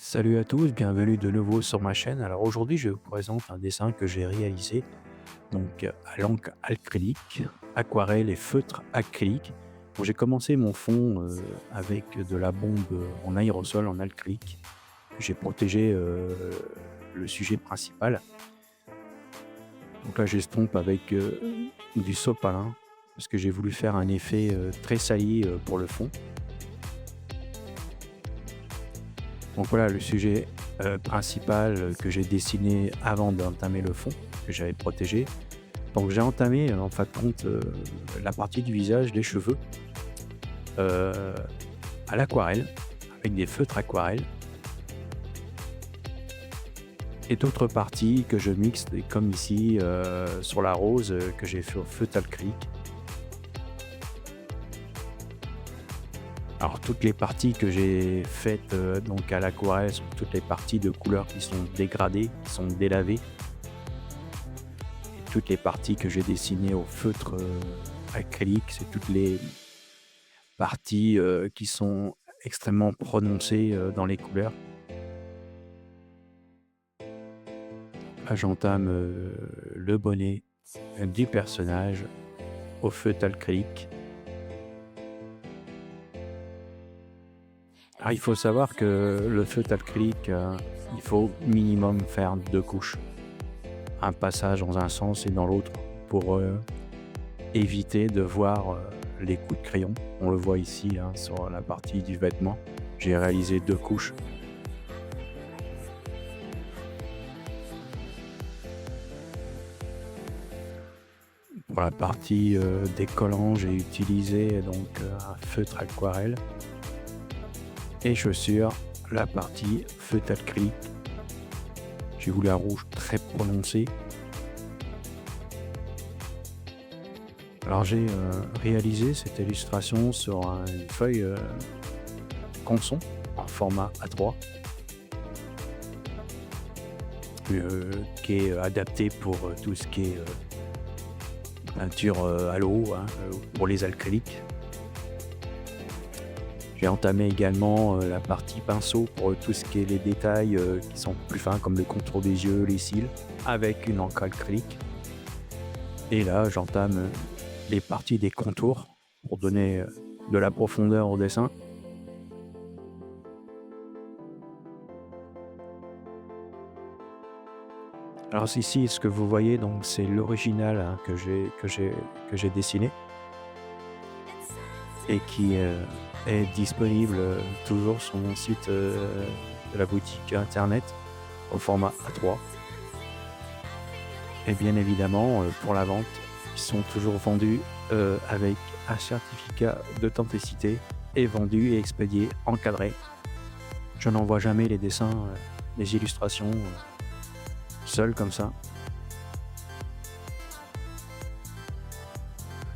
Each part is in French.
Salut à tous, bienvenue de nouveau sur ma chaîne. Alors aujourd'hui, je vous présente un dessin que j'ai réalisé à l'encre acrylique, aquarelle et feutre acrylique. Bon, j'ai commencé mon fond avec de la bombe en aérosol en acrylique. J'ai protégé le sujet principal. Donc là, j'estompe avec du sopalin parce que j'ai voulu faire un effet très sali pour le fond. Donc voilà le sujet principal que j'ai dessiné avant d'entamer le fond, que j'avais protégé. Donc j'ai entamé en fin de compte la partie du visage, des cheveux, heu, à l'aquarelle, avec des feutres aquarelles et d'autres parties que je mixte et comme ici, sur la rose, que j'ai fait au feutre acrylique. Alors toutes les parties que j'ai faites, donc à l'aquarelle sont toutes les parties de couleurs qui sont dégradées, qui sont délavées. Toutes les parties que j'ai dessinées au feutre, acrylique, c'est toutes les parties, qui sont extrêmement prononcées, dans les couleurs. Là, j'entame, le bonnet, du personnage au feutre acrylique. Alors il faut savoir que le feutre acrylique, il faut minimum faire 2 couches. Un passage dans un sens et dans l'autre pour, éviter de voir, les coups de crayon. On le voit ici, hein, sur la partie du vêtement. J'ai réalisé 2 couches. Pour la partie, décollant, j'ai utilisé un feutre aquarelle et chaussures, la partie feutre acrylique. J'ai voulu un rouge très prononcé. Alors j'ai, réalisé cette illustration sur une feuille, canson en format A3, qui est adapté pour, tout ce qui est, peinture, à l'eau, hein, pour les acryliques. J'ai entamé également, la partie pinceau pour tout ce qui est les détails, qui sont plus fins comme le contour des yeux, les cils, avec une encre acrylique. Et là, j'entame, les parties des contours pour donner, de la profondeur au dessin. Alors ici, ce que vous voyez donc c'est l'original, hein, que j'ai dessiné et qui, est disponible, toujours sur mon site, de la boutique internet au format A3 et bien évidemment, pour la vente, ils sont toujours vendus, avec un certificat d'authenticité et vendus et expédiés encadrés. Je n'envoie jamais les dessins, les illustrations, seuls comme ça.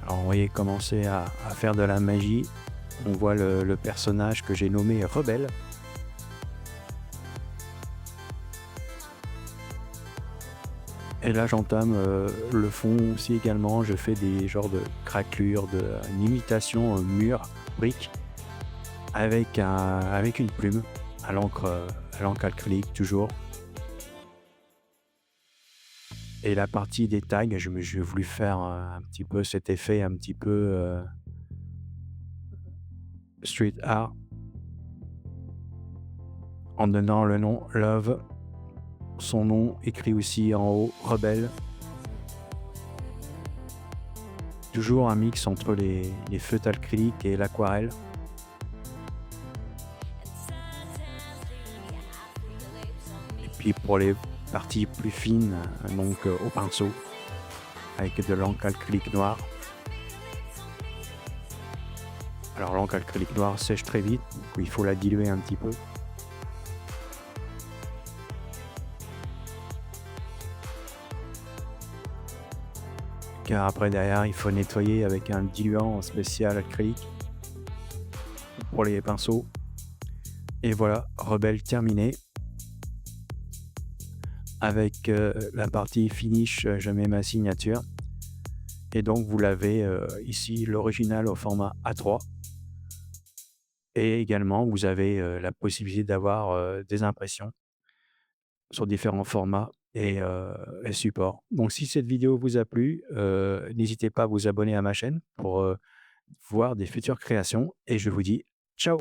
Alors on voyait commencer à faire de la magie. On voit le personnage que j'ai nommé Rebelle. Et là j'entame, le fond aussi également. Je fais des genres de craquelures, une imitation, mur, brique, avec une plume à l'encre acrylique toujours. Et la partie des tags, j'ai voulu faire, un petit peu cet effet un petit peu, street art en donnant le nom Love, son nom écrit aussi en haut Rebelle. Toujours un mix entre les feutres acryliques et l'aquarelle. Et puis pour les parties plus fines, au pinceau avec de l'encre acrylique noire. Alors l'encre acrylique noire sèche très vite, donc il faut la diluer un petit peu. Car après derrière, il faut nettoyer avec un diluant spécial acrylique pour les pinceaux. Et voilà, Rebelle terminé. Avec, la partie finish, je mets ma signature. Et donc vous l'avez, ici l'original au format A3. et également vous avez, la possibilité d'avoir, des impressions sur différents formats et supports. Donc si cette vidéo vous a plu, n'hésitez pas à vous abonner à ma chaîne pour, voir des futures créations et je vous dis ciao!